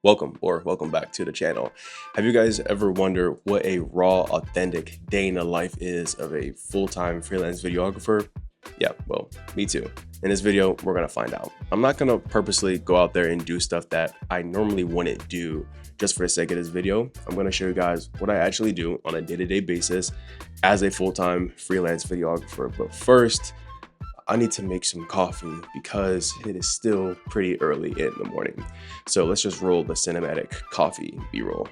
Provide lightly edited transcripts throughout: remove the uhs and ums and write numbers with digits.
Welcome back to the channel. Have you guys ever wondered what a raw, authentic day in the life is of a full-time freelance videographer? Yeah, well, me too. In this video, we're gonna find out. I'm not gonna purposely go out there and do stuff that I normally wouldn't do just for the sake of this video. I'm gonna show you guys what I actually do on a day-to-day basis as a full-time freelance videographer. But first, I need to make some coffee because it is still pretty early in the morning. So let's just roll the cinematic coffee B-roll.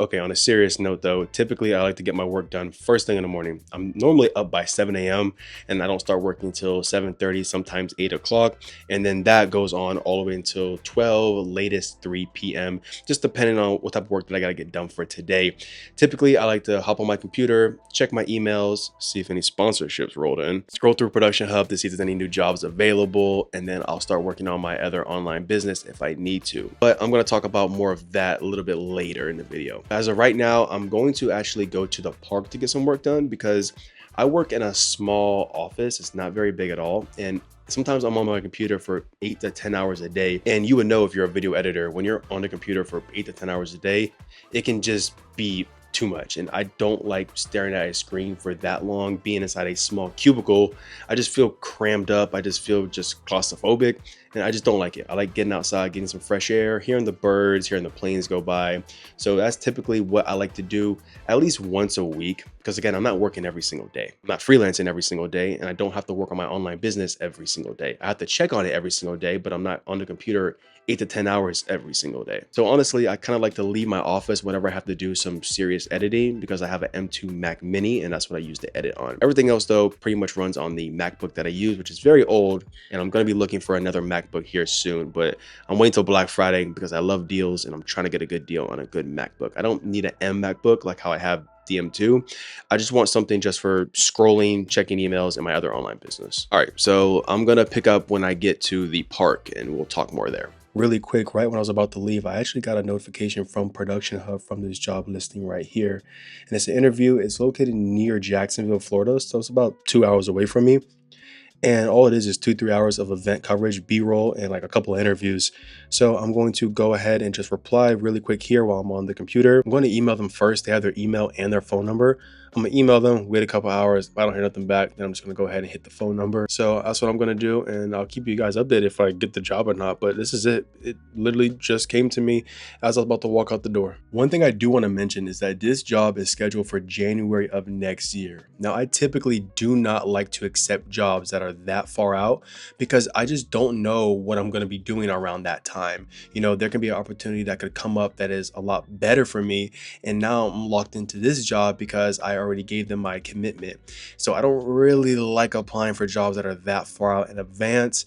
Okay, on a serious note though, typically I like to get my work done first thing in the morning. I'm normally up by 7 a.m. and I don't start working until 7:30, sometimes 8 o'clock. And then that goes on all the way until 12, latest 3 p.m., just depending on what type of work that I gotta get done for today. Typically, I like to hop on my computer, check my emails, see if any sponsorships rolled in, scroll through Production Hub to see if there's any new jobs available, and then I'll start working on my other online business if I need to. But I'm gonna talk about more of that a little bit later in the video. As of right now, I'm going to actually go to the park to get some work done because I work in a small office. It's not very big at all. And sometimes I'm on my computer for 8 to 10 hours a day. And you would know if you're a video editor, when you're on the computer for 8 to 10 hours a day, it can just be too much. And I don't like staring at a screen for that long, being inside a small cubicle. I just feel crammed up. I just feel just claustrophobic. And I just don't like it. I like getting outside, getting some fresh air, hearing the birds, hearing the planes go by. So that's typically what I like to do at least once a week. Because again, I'm not working every single day. I'm not freelancing every single day. And I don't have to work on my online business every single day. I have to check on it every single day, but I'm not on the computer 8 to 10 hours every single day. So honestly, I kind of like to leave my office whenever I have to do some serious editing because I have an M2 Mac Mini and that's what I use to edit on. Everything else though pretty much runs on the MacBook that I use, which is very old. And I'm going to be looking for another MacBook here soon, but I'm waiting till Black Friday because I love deals and I'm trying to get a good deal on a good MacBook. I don't need an M MacBook like how I have the M2. I just want something just for scrolling, checking emails, and my other online business. All right, so I'm gonna pick up when I get to the park and we'll talk more there. Really quick, right when I was about to leave, I actually got a notification from Production Hub from this job listing right here. And it's an interview. It's located near Jacksonville, Florida. So it's about 2 hours away from me. And all it is 2-3 hours of event coverage, B-roll, and like a couple of interviews. So I'm going to go ahead and just reply really quick here while I'm on the computer. I'm going to email them first. They have their email and their phone number. I'm gonna email them, wait a couple hours. If I don't hear nothing back, then I'm just gonna go ahead and hit the phone number. So that's what I'm gonna do, and I'll keep you guys updated if I get the job or not. But this is it. It literally just came to me as I was about to walk out the door. One thing I do want to mention is that this job is scheduled for January of next year. Now, I typically do not like to accept jobs that are that far out because I just don't know what I'm gonna be doing around that time. You know, there can be an opportunity that could come up that is a lot better for me, and now I'm locked into this job because I already gave them my commitment. So I don't really like applying for jobs that are that far out in advance.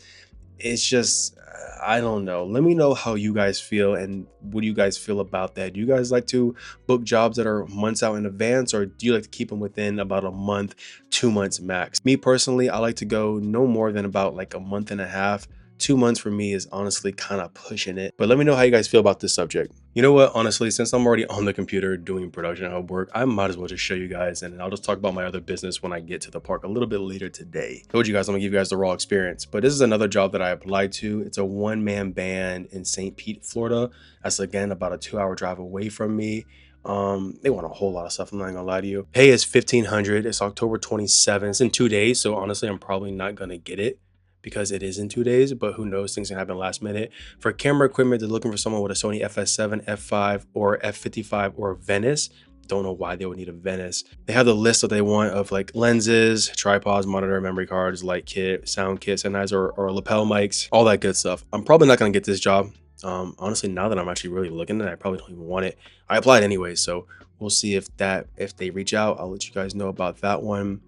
It's just, I don't know. Let me know how you guys feel and what do you guys feel about that? Do you guys like to book jobs that are months out in advance, or do you like to keep them within about a month, 2 months max? Me personally, I like to go no more than about like a month and a half. 2 months for me is honestly kind of pushing it. But let me know how you guys feel about this subject. You know what, honestly, since I'm already on the computer doing Production Hub work, I might as well just show you guys, and I'll just talk about my other business when I get to the park a little bit later today. Told you guys I'm gonna give you guys the raw experience, but this is another job that I applied to. It's a one-man band in St. Pete, Florida. That's again about a 2-hour drive away from me. They want a whole lot of stuff, I'm not gonna lie to you. Pay is $1,500. It's October 27th. It's in 2 days, so honestly, I'm probably not gonna get it because it is in 2 days, but who knows, things can happen last minute. For camera equipment, they're looking for someone with a Sony FS7, F5, or F55 or Venice. Don't know why they would need a Venice. They have the list that they want of like lenses, tripods, monitor, memory cards, light kit, sound kit, Sennheiser or lapel mics, all that good stuff. I'm probably not gonna get this job. Honestly, now that I'm actually really looking at it, I probably don't even want it. I applied anyway, so we'll see if they reach out. I'll let you guys know about that one.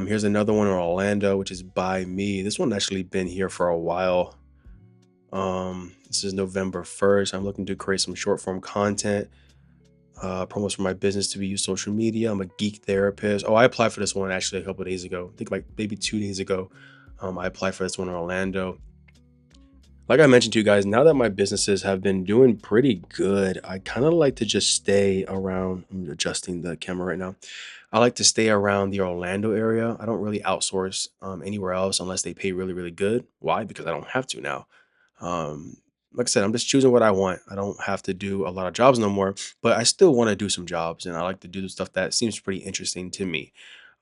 Here's another one in Orlando, which is by me. This one actually been here for a while. This is November 1st. I'm looking to create some short form content, promos for my business to be used social media. I'm a geek therapist. Oh, I applied for this one actually a couple of days ago. I think like maybe 2 days ago. I applied for this one in Orlando. Like I mentioned to you guys, now that my businesses have been doing pretty good, I kind of like to just stay around. I'm adjusting the camera right now. I like to stay around the Orlando area. I don't really outsource anywhere else unless they pay really, really good. Why? Because I don't have to now. Um, like I said, I'm just choosing what I want. I don't have to do a lot of jobs no more, but I still want to do some jobs, and I like to do the stuff that seems pretty interesting to me.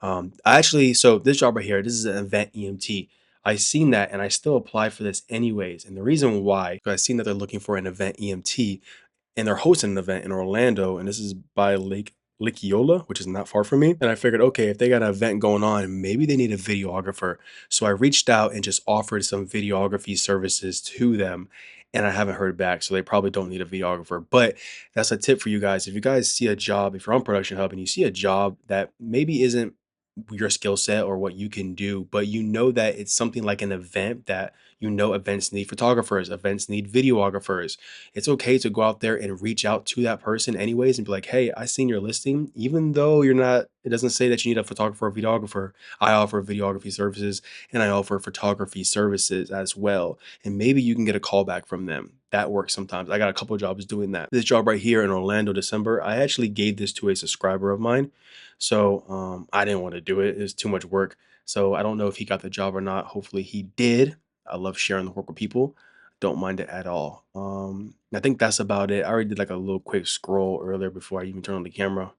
I actually, so this job right here, this is an event EMT. I seen that, and I still applied for this anyways. And the reason why, because I seen that they're looking for an event EMT, and they're hosting an event in Orlando, and this is by Lake Eola, which is not far from me. And I figured, okay, if they got an event going on, maybe they need a videographer. So I reached out and just offered some videography services to them, and I haven't heard back. So they probably don't need a videographer. But that's a tip for you guys. If you guys see a job, if you're on Production Hub and you see a job that maybe isn't your skill set or what you can do, but you know that it's something like an event that events need photographers, events need videographers. It's okay to go out there and reach out to that person anyways and be like, hey, I seen your listing. Even though you're not, it doesn't say that you need a photographer or videographer. I offer videography services and I offer photography services as well. And maybe you can get a call back from them. That works sometimes. I got a couple of jobs doing that. This job right here in Orlando, December, I actually gave this to a subscriber of mine. So I didn't want to do it. It was too much work. So I don't know if he got the job or not. Hopefully he did. I love sharing the work with people. Don't mind it at all. I think that's about it. I already did like a little quick scroll earlier before I even turned on the camera.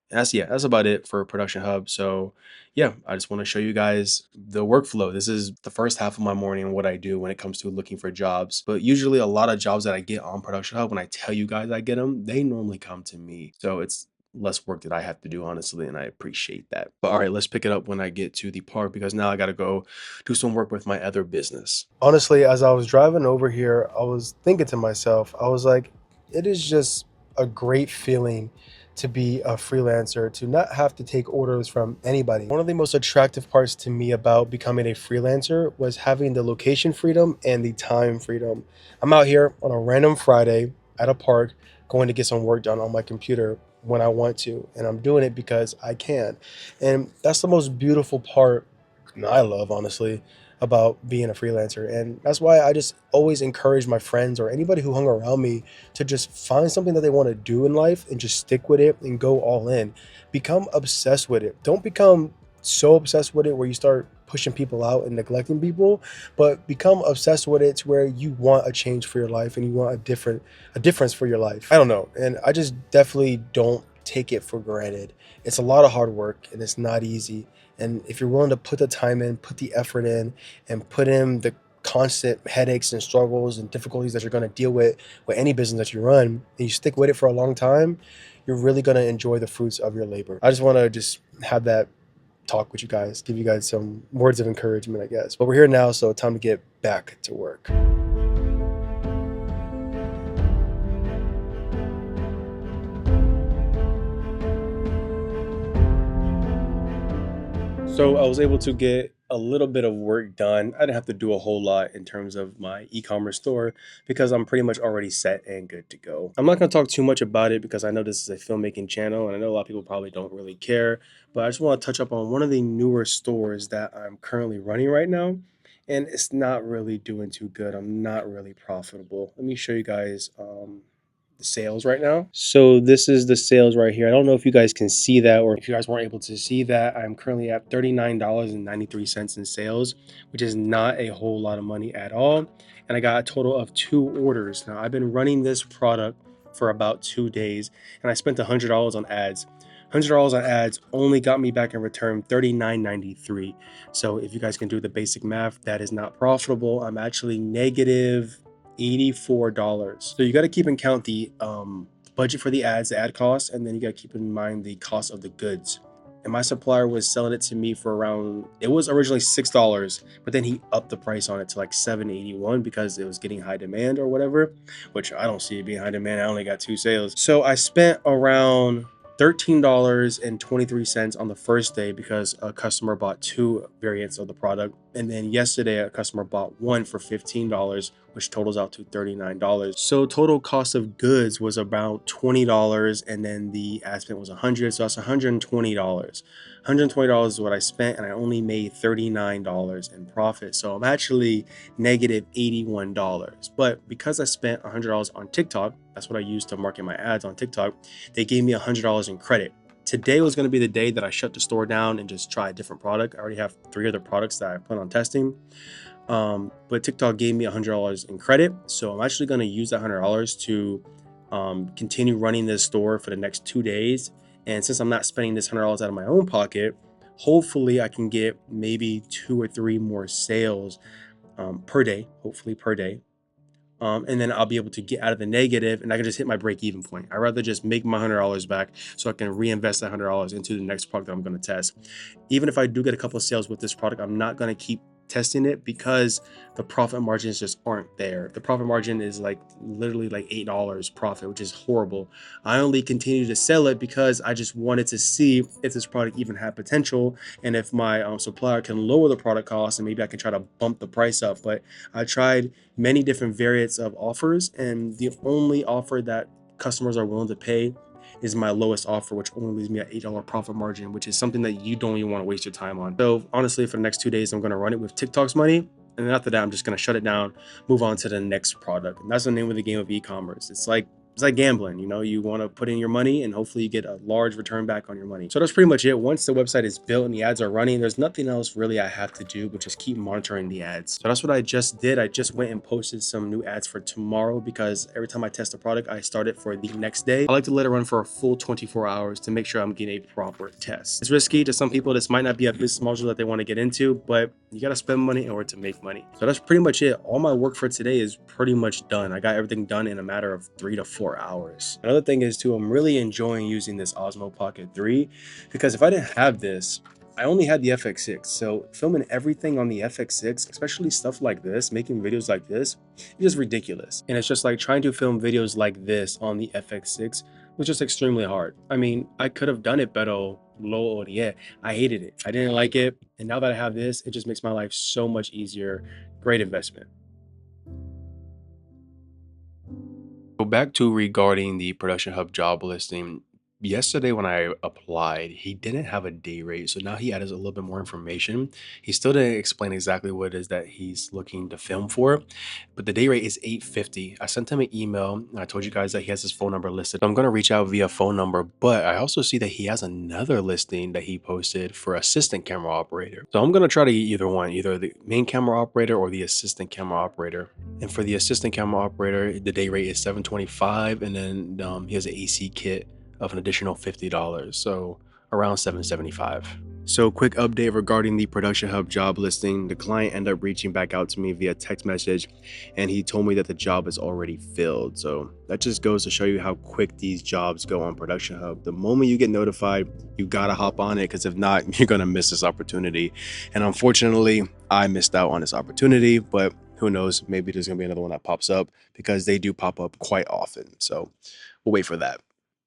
And that's about it for Production Hub. So yeah, I just want to show you guys the workflow. This is the first half of my morning, what I do when it comes to looking for jobs. But usually a lot of jobs that I get on Production Hub, when I tell you guys I get them, they normally come to me. So it's less work that I have to do, honestly, and I appreciate that. But all right, let's pick it up when I get to the park because now I got to go do some work with my other business. Honestly, as I was driving over here, I was thinking to myself, I was like, it is just a great feeling to be a freelancer, to not have to take orders from anybody. One of the most attractive parts to me about becoming a freelancer was having the location freedom and the time freedom. I'm out here on a random Friday at a park going to get some work done on my computer when I want to, and I'm doing it because I can. And that's the most beautiful part I love, honestly, about being a freelancer. And that's why I just always encourage my friends or anybody who hung around me to just find something that they want to do in life and just stick with it and go all in. Become obsessed with it. Don't become so obsessed with it where you start pushing people out and neglecting people, but become obsessed with it to where you want a change for your life and you want a difference for your life. I don't know. And I just definitely don't take it for granted. It's a lot of hard work and it's not easy. And if you're willing to put the time in, put the effort in, and put in the constant headaches and struggles and difficulties that you're going to deal with any business that you run, and you stick with it for a long time, you're really going to enjoy the fruits of your labor. I just want to just have that talk with you guys, give you guys some words of encouragement, I guess. But we're here now, so time to get back to work. So I was able to get a little bit of work done. I didn't have to do a whole lot in terms of my e-commerce store because I'm pretty much already set and good to go. I'm not going to talk too much about it because I know this is a filmmaking channel and I know a lot of people probably don't really care, but I just want to touch up on one of the newer stores that I'm currently running right now. And it's not really doing too good. I'm not really profitable. Let me show you guys the sales right now. So this is the sales right here. I don't know if you guys can see that or if you guys weren't able to see that. I'm currently at $39.93 in sales, which is not a whole lot of money at all. And I got a total of 2 orders. Now I've been running this product for about 2 days and I spent $100 on ads. $100 on ads only got me back in return $39.93. So if you guys can do the basic math, that is not profitable. I'm actually negative $84. So you got to keep in count the budget for the ads, the ad costs, and then you got to keep in mind the cost of the goods. And my supplier was selling it to me for around, it was originally $6, but then he upped the price on it to like $7.81 because it was getting high demand or whatever, which I don't see it being high demand. I only got 2 sales. So I spent around $13.23 on the first day because a customer bought 2 variants of the product. And then yesterday, a customer bought 1 for $15, which totals out to $39. So total cost of goods was about $20, and then the ad spend was $100, so that's $120. $120 is what I spent, and I only made $39 in profit. So I'm actually negative $81. But because I spent $100 on TikTok, that's what I used to market my ads on TikTok, they gave me $100 in credit. Today was going to be the day that I shut the store down and just try a different product. I already have 3 other products that I plan on testing. But TikTok gave me $100 in credit. So I'm actually going to use that $100 to continue running this store for the next 2 days. And since I'm not spending this $100 out of my own pocket, hopefully I can get maybe 2 or 3 more sales per day, hopefully per day. And then I'll be able to get out of the negative and I can just hit my break even point. I'd rather just make my $100 back so I can reinvest that $100 into the next product that I'm going to test. Even if I do get a couple of sales with this product, I'm not going to keep testing it because the profit margins just aren't there. The profit margin is like literally like $8 profit, which is horrible. I only continue to sell it because I just wanted to see if this product even had potential and if my supplier can lower the product cost and maybe I can try to bump the price up. But I tried many different variants of offers, and the only offer that customers are willing to pay is my lowest offer, which only leaves me at $8 profit margin, which is something that you don't even want to waste your time on. So honestly, for the next 2 days, I'm going to run it with TikTok's money. And then after that, I'm just going to shut it down, move on to the next product. And that's the name of the game of e-commerce. It's like gambling, you know, you want to put in your money and hopefully you get a large return back on your money. So that's pretty much it. Once the website is built and the ads are running, there's nothing else really I have to do but just keep monitoring the ads. So that's what I just did. I just went and posted some new ads for tomorrow because every time I test a product, I start it for the next day. I like to let it run for a full 24 hours to make sure I'm getting a proper test. It's risky to some people. This might not be a business model that they want to get into, but you got to spend money in order to make money. So that's pretty much it. All my work for today is pretty much done. I got everything done in a matter of 3 to 4 hours. Another thing is too, I'm really enjoying using this Osmo Pocket 3 because if I didn't have this, I only had the FX6. So filming everything on the FX6, especially stuff like this, making videos like this, is just ridiculous. And it's just like trying to film videos like this on the FX6 was just extremely hard. I mean, I could have done it better. Low, yeah, I hated it. I didn't like it. And now that I have this, it just makes my life so much easier. Great investment. So back to regarding the Production Hub job listing. Yesterday when I applied, he didn't have a day rate. So now he added a little bit more information. He still didn't explain exactly what it is that he's looking to film for, but the day rate is $850. I sent him an email and I told you guys that he has his phone number listed. So I'm going to reach out via phone number, but I also see that he has another listing that he posted for assistant camera operator. So I'm going to try to get either one, either the main camera operator or the assistant camera operator. And for the assistant camera operator, the day rate is $725, and then he has an AC kit of an additional $50, so around $775. So quick update regarding the Production Hub job listing. The client ended up reaching back out to me via text message and he told me that the job is already filled. So that just goes to show you how quick these jobs go on Production Hub. The moment you get notified, you gotta hop on it, because if not, you're gonna miss this opportunity. And unfortunately, I missed out on this opportunity, but who knows, maybe there's gonna be another one that pops up because they do pop up quite often. So we'll wait for that.